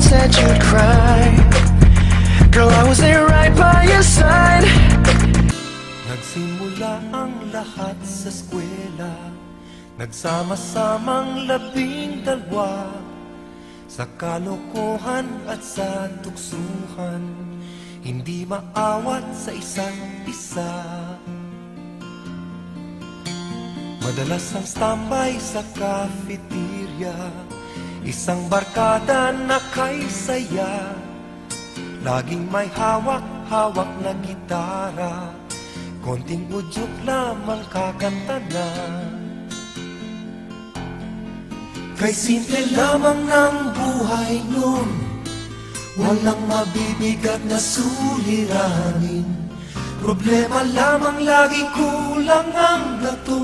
and said you'd cry. Girl, I was there right by your side. Nagsimula ang lahat sa eskwela, nagsama-samang 12 sa kalokohan at sa tuksuhan, hindi maawat sa isa't isa. Madalas ang standby sa cafeteria, isang barkada na kay saya, laging may hawak-hawak na gitara, konting udyok lamang kakanta na. Kay simple lamang ng buhay nun, walang mabibigat na suliranin, problema lamang lagi kulang ang lato.